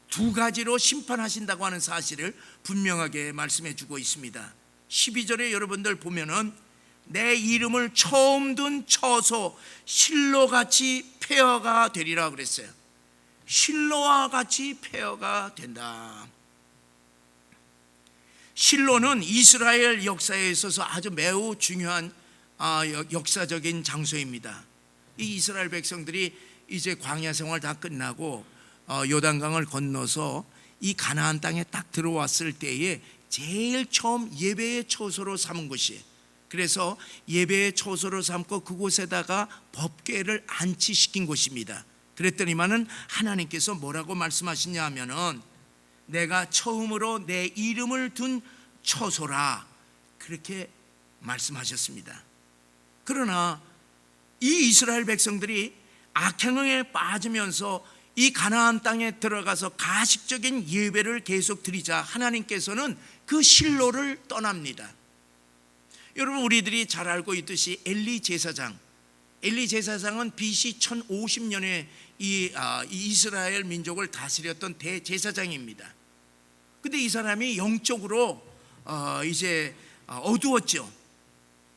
A: 두 가지로 심판하신다고 하는 사실을 분명하게 말씀해 주고 있습니다. 12절에 여러분들 보면은 내 이름을 처음 둔 처소 실로같이 폐허가 되리라 그랬어요. 실로와 같이 폐허가 된다. 실로는 이스라엘 역사에 있어서 아주 매우 중요한 역사적인 장소입니다. 이 이스라엘 백성들이 이제 광야 생활 다 끝나고 요단강을 건너서 이 가나안 땅에 딱 들어왔을 때에 제일 처음 예배의 처소로 삼은 곳이에요. 그래서 예배의 처소로 삼고 그곳에다가 법궤를 안치시킨 곳입니다. 그랬더니만은 하나님께서 뭐라고 말씀하시냐 하면은 내가 처음으로 내 이름을 둔 처소라, 그렇게 말씀하셨습니다. 그러나 이 이스라엘 백성들이 악행에 빠지면서 이 가나안 땅에 들어가서 가식적인 예배를 계속 드리자 하나님께서는 그 실로를 떠납니다. 여러분, 우리들이 잘 알고 있듯이 엘리 제사장은 BC 1050년에 이 이스라엘 민족을 다스렸던 대제사장입니다. 근데 이 사람이 영적으로 이제 어두웠죠.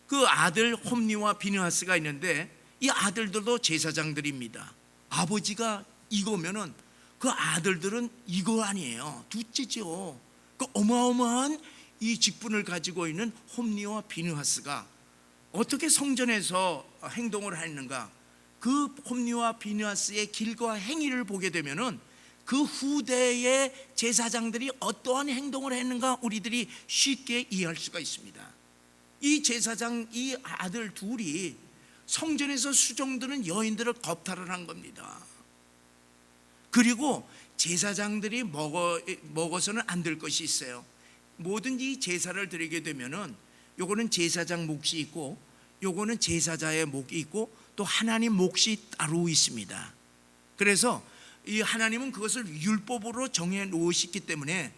A: 그 아들 홈니와 비느하스가 있는데 이 아들들도 제사장들입니다. 아버지가 이거면은 그 아들들은 이거 아니에요. 둘째죠. 그 어마어마한 이 직분을 가지고 있는 홈니와 비느하스가 어떻게 성전에서 행동을 했는가? 그 홈니와 비느하스의 길과 행위를 보게 되면은 그 후대의 제사장들이 어떠한 행동을 했는가 우리들이 쉽게 이해할 수가 있습니다. 이 제사장, 이 아들 둘이 성전에서 수종드는 여인들을 겁탈을 한 겁니다. 그리고 제사장들이 먹어서는 안 될 것이 있어요. 뭐든지 제사를 드리게 되면은 요거는 제사장 몫이 있고 요거는 제사자의 몫이 있고 또 하나님 몫이 따로 있습니다. 그래서 이 하나님은 그것을 율법으로 정해 놓으셨기 때문에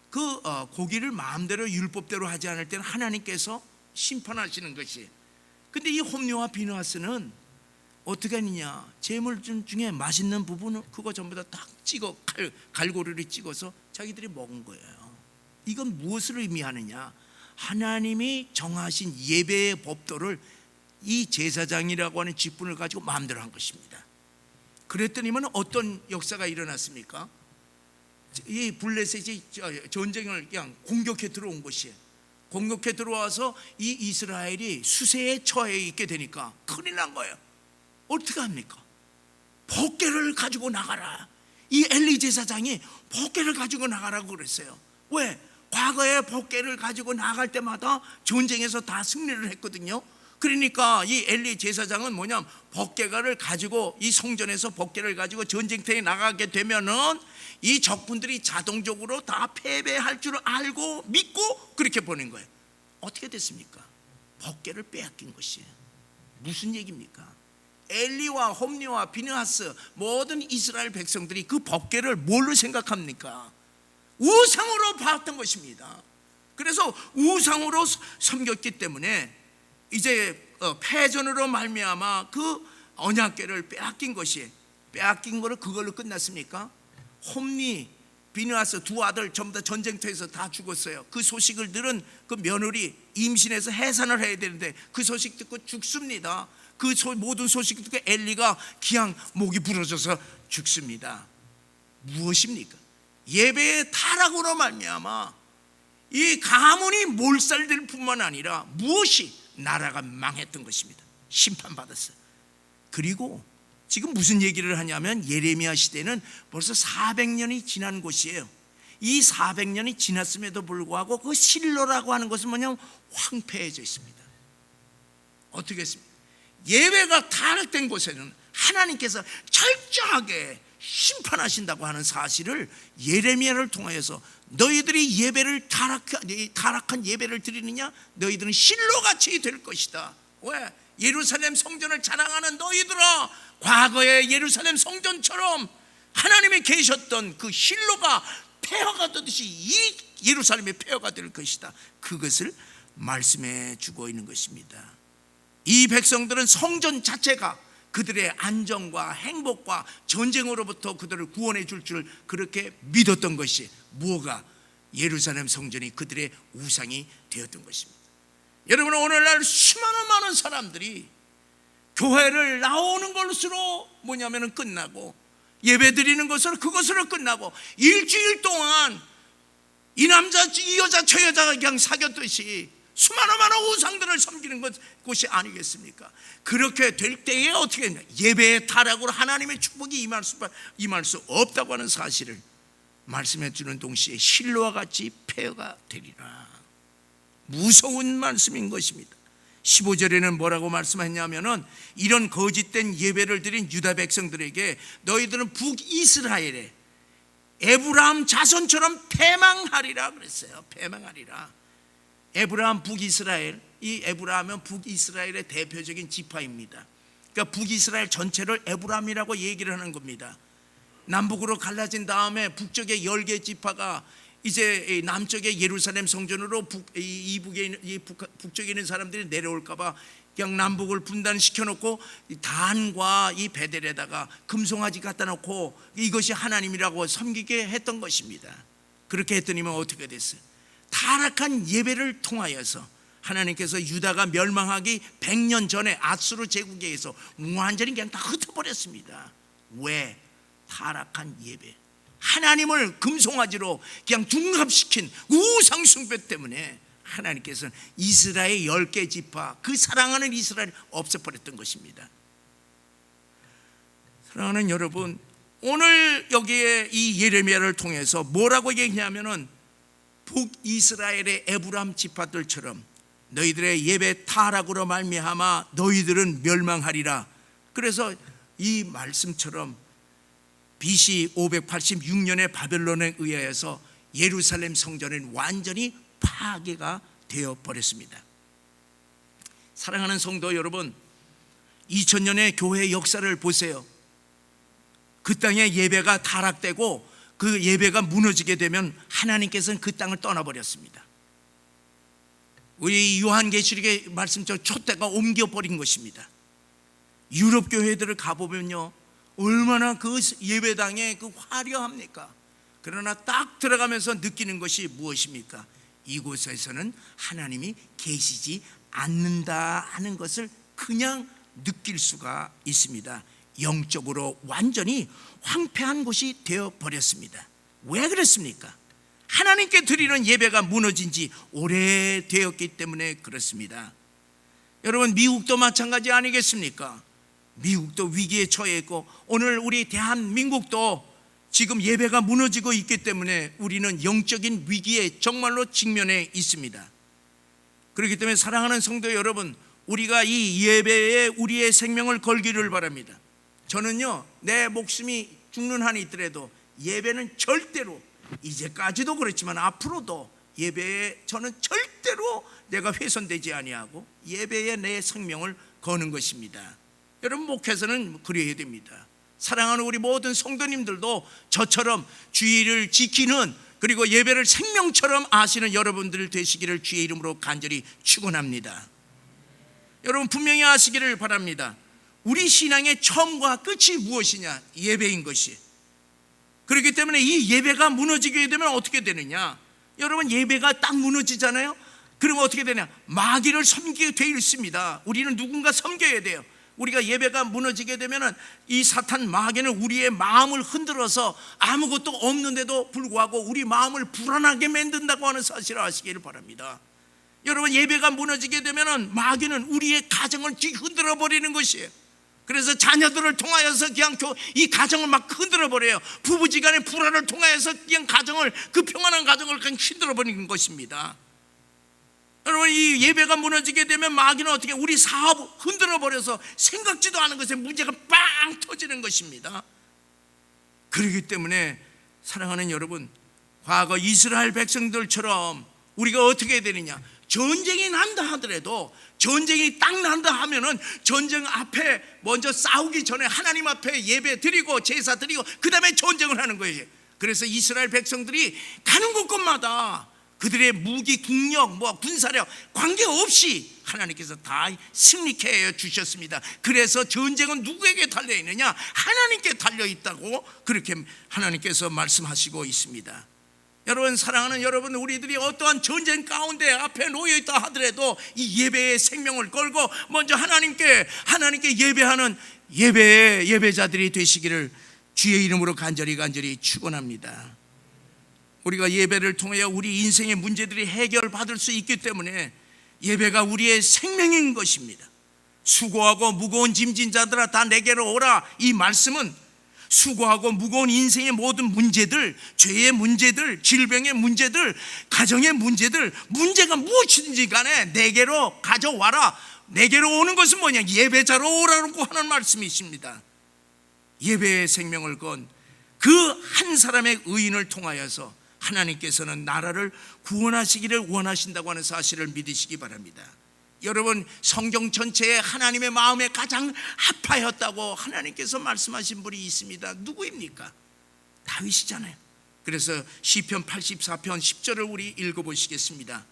A: 그 고기를 마음대로 율법대로 하지 않을 때는 하나님께서 심판하시는 것이. 근데 이 홈리와 비느하스는 어떻게 하느냐? 제물 중에 맛있는 부분은 그거 전부 다 딱 찍어 갈고리를 찍어서 자기들이 먹은 거예요. 이건 무엇을 의미하느냐? 하나님이 정하신 예배의 법도를 이 제사장이라고 하는 직분을 가지고 마음대로 한 것입니다. 그랬더니만 어떤 역사가 일어났습니까? 이 블레셋이 전쟁을 그냥 공격해 들어온 것이에요. 공격해 들어와서 이 이스라엘이 수세에 처해 있게 되니까 큰일 난 거예요. 어떻게 합니까? 법궤를 가지고 나가라. 이 엘리 제사장이 법궤를 가지고 나가라고 그랬어요. 왜? 과거에 법궤를 가지고 나갈 때마다 전쟁에서 다 승리를 했거든요. 그러니까 이 엘리 제사장은 뭐냐면 법궤를 가지고 이 성전에서 법궤를 가지고 전쟁터에 나가게 되면은 이 적군들이 자동적으로 다 패배할 줄 알고 믿고 그렇게 보낸 거예요. 어떻게 됐습니까? 법궤를 빼앗긴 것이에요. 무슨 얘기입니까? 엘리와 홈리와 비느하스 모든 이스라엘 백성들이 그 법궤를 뭘로 생각합니까? 우상으로 봤던 것입니다. 그래서 우상으로 섬겼기 때문에 이제 패전으로 말미암아 그 언약궤를 빼앗긴 것이, 빼앗긴 거를 그걸로 끝났습니까? 홈리, 비느하스 두 아들 전부 다 전쟁터에서 다 죽었어요. 그 소식을 들은 그 며느리 임신해서 해산을 해야 되는데 그 소식 듣고 죽습니다. 그 모든 소식 듣고 엘리가 그냥 목이 부러져서 죽습니다. 무엇입니까? 예배의 타락으로 말미암아 이 가문이 몰살될 뿐만 아니라 무엇이 나라가 망했던 것입니다. 심판받았어요. 그리고 지금 무슨 얘기를 하냐면 예레미야 시대는 벌써 400년이 지난 곳이에요. 이 400년이 지났음에도 불구하고 그 실로라고 하는 것은 뭐냐면 황폐해져 있습니다. 어떻게 했습니까? 예배가 타락된 곳에는 하나님께서 철저하게 심판하신다고 하는 사실을 예레미야를 통하여서 너희들이 예배를 타락한 예배를 드리느냐? 너희들은 실로같이 될 것이다. 왜? 예루살렘 성전을 자랑하는 너희들아, 과거의 예루살렘 성전처럼 하나님이 계셨던 그 실로가 폐허가 되듯이 이 예루살렘의 폐허가 될 것이다. 그것을 말씀해 주고 있는 것입니다. 이 백성들은 성전 자체가 그들의 안정과 행복과 전쟁으로부터 그들을 구원해 줄 그렇게 믿었던 것이 뭐가? 예루살렘 성전이 그들의 우상이 되었던 것입니다. 여러분, 오늘날 수많은 많은 사람들이 교회를 나오는 것으로 뭐냐면은 끝나고 예배 드리는 것으로 그것으로 끝나고 일주일 동안 이 남자 이 여자 저 여자가 그냥 사귀었듯이 수많은 많은 우상들을 섬기는 것이 아니겠습니까? 그렇게 될 때에 어떻게 했냐? 예배의 타락으로 하나님의 축복이 임할 수 없다고 하는 사실을 말씀해 주는 동시에 실로와 같이 폐허가 되리라. 무서운 말씀인 것입니다. 15절에는 뭐라고 말씀했냐면은 이런 거짓된 예배를 드린 유다 백성들에게 너희들은 북이스라엘에 에브라함 자손처럼 패망하리라 그랬어요. 패망하리라. 에브라함 북이스라엘, 이 에브라함은 북이스라엘의 대표적인 지파입니다. 그러니까 북이스라엘 전체를 에브라함이라고 얘기를 하는 겁니다. 남북으로 갈라진 다음에 북쪽의 10개 지파가 이제 남쪽의 예루살렘 성전으로 북쪽에 있는 사람들이 내려올까봐 그냥 남북을 분단시켜 놓고 단과 이 베델에다가 금송아지 갖다 놓고 이것이 하나님이라고 섬기게 했던 것입니다. 그렇게 했더니만 어떻게 됐어요? 타락한 예배를 통하여서 하나님께서 유다가 멸망하기 100년 전에 아수르 제국에 의해서 완전히 그냥 다 흩어버렸습니다. 왜? 타락한 예배, 하나님을 금송아지로 그냥 둔갑시킨 우상 숭배 때문에 하나님께서는 이스라엘 10개 지파, 그 사랑하는 이스라엘 없애버렸던 것입니다. 사랑하는 여러분, 오늘 여기에 이 예레미야를 통해서 뭐라고 얘기하냐면은 북이스라엘의 에브라임 지파들처럼 너희들의 예배 타락으로 말미암아 너희들은 멸망하리라. 그래서 이 말씀처럼 BC 586년에 바벨론에 의하여서 예루살렘 성전은 완전히 파괴가 되어 버렸습니다. 사랑하는 성도 여러분, 2000년의 교회 역사를 보세요. 그 땅에 예배가 타락되고 그 예배가 무너지게 되면 하나님께서는 그 땅을 떠나버렸습니다. 우리 요한계시록의 말씀처럼 촛대가 옮겨버린 것입니다. 유럽 교회들을 가보면요, 얼마나 그 예배당에 그 화려합니까? 그러나 딱 들어가면서 느끼는 것이 무엇입니까? 이곳에서는 하나님이 계시지 않는다 하는 것을 그냥 느낄 수가 있습니다. 영적으로 완전히 황폐한 곳이 되어버렸습니다. 왜 그렇습니까? 하나님께 드리는 예배가 무너진 지 오래되었기 때문에 그렇습니다. 여러분, 미국도 마찬가지 아니겠습니까? 미국도 위기에 처해 있고 오늘 우리 대한민국도 지금 예배가 무너지고 있기 때문에 우리는 영적인 위기에 정말로 직면해 있습니다. 그렇기 때문에 사랑하는 성도 여러분, 우리가 이 예배에 우리의 생명을 걸기를 바랍니다. 저는요, 내 목숨이 죽는 한이 있더라도 예배는 절대로, 이제까지도 그렇지만 앞으로도 예배에 저는 절대로 내가 훼손되지 아니하고 예배에 내 생명을 거는 것입니다. 여러분, 목회에서는 그래야 됩니다. 사랑하는 우리 모든 성도님들도 저처럼 주의를 지키는, 그리고 예배를 생명처럼 아시는 여러분들 되시기를 주의 이름으로 간절히 축원합니다. 여러분, 분명히 아시기를 바랍니다. 우리 신앙의 처음과 끝이 무엇이냐? 예배인 것이. 그렇기 때문에 이 예배가 무너지게 되면 어떻게 되느냐? 여러분, 예배가 딱 무너지잖아요. 그러면 어떻게 되냐? 마귀를 섬기게 되어 있습니다. 우리는 누군가 섬겨야 돼요. 우리가 예배가 무너지게 되면 이 사탄 마귀는 우리의 마음을 흔들어서 아무것도 없는데도 불구하고 우리 마음을 불안하게 만든다고 하는 사실을 아시기를 바랍니다. 여러분, 예배가 무너지게 되면 마귀는 우리의 가정을 흔들어 버리는 것이에요. 그래서 자녀들을 통하여서 그냥 이 가정을 막 흔들어 버려요. 부부지간의 불화를 통하여서 그냥 가정을, 그 평안한 가정을 그냥 흔들어 버리는 것입니다. 여러분, 이 예배가 무너지게 되면 마귀는 어떻게 우리 사업 흔들어 버려서 생각지도 않은 것에 문제가 빵 터지는 것입니다. 그렇기 때문에 사랑하는 여러분, 과거 이스라엘 백성들처럼 우리가 어떻게 해야 되느냐? 전쟁이 난다 하더라도, 전쟁이 딱 난다 하면은 전쟁 앞에 먼저 싸우기 전에 하나님 앞에 예배 드리고 제사 드리고 그 다음에 전쟁을 하는 거예요. 그래서 이스라엘 백성들이 가는 곳곳마다 그들의 무기, 국력, 군사력 관계없이 하나님께서 다 승리케 해 주셨습니다. 그래서 전쟁은 누구에게 달려있느냐? 하나님께 달려있다고 그렇게 하나님께서 말씀하시고 있습니다. 여러분, 사랑하는 여러분, 우리들이 어떠한 전쟁 가운데 앞에 놓여있다 하더라도 이 예배의 생명을 걸고 먼저 하나님께 예배하는 예배의 예배자들이 되시기를 주의 이름으로 간절히 축원합니다. 우리가 예배를 통해 우리 인생의 문제들이 해결받을 수 있기 때문에 예배가 우리의 생명인 것입니다. 수고하고 무거운 짐진 자들아 다 내게로 오라. 이 말씀은 수고하고 무거운 인생의 모든 문제들, 죄의 문제들, 질병의 문제들, 가정의 문제들, 문제가 무엇이든지 간에 내게로 가져와라. 내게로 오는 것은 뭐냐? 예배자로 오라고 하는 말씀이십니다. 예배의 생명을 건 그 한 사람의 의인을 통하여서 하나님께서는 나라를 구원하시기를 원하신다고 하는 사실을 믿으시기 바랍니다. 여러분, 성경 전체에 하나님의 마음에 가장 아파했다고 하나님께서 말씀하신 분이 있습니다. 누구입니까? 다윗이잖아요. 그래서 시편 84편 10절을 우리 읽어보시겠습니다.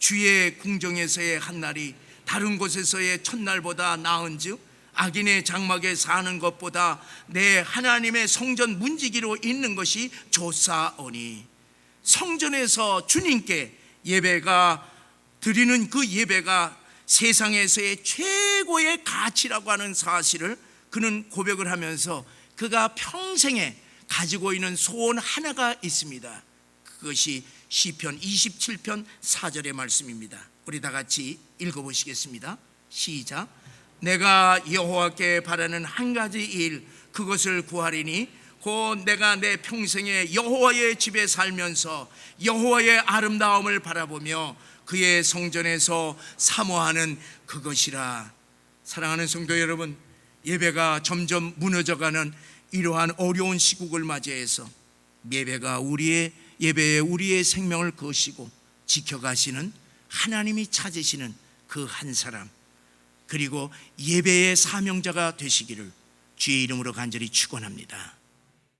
A: 주의 궁정에서의 한날이 다른 곳에서의 첫날보다 나은즉 악인의 장막에 사는 것보다 내 하나님의 성전 문지기로 있는 것이 좋사오니. 성전에서 주님께 예배가 드리는 그 예배가 세상에서의 최고의 가치라고 하는 사실을 그는 고백을 하면서 그가 평생에 가지고 있는 소원 하나가 있습니다. 그것이 시편 27편 4절의 말씀입니다. 우리 다 같이 읽어보시겠습니다. 시작. 내가 여호와께 바라는 한 가지 일, 그것을 구하리니 곧 내가 내 평생에 여호와의 집에 살면서 여호와의 아름다움을 바라보며 그의 성전에서 사모하는 그것이라. 사랑하는 성도 여러분, 예배가 점점 무너져가는 이러한 어려운 시국을 맞이해서 예배가 우리의 생명을 거시고 지켜가시는 하나님이 찾으시는 그 한 사람, 그리고 예배의 사명자가 되시기를 주의 이름으로 간절히 축원합니다.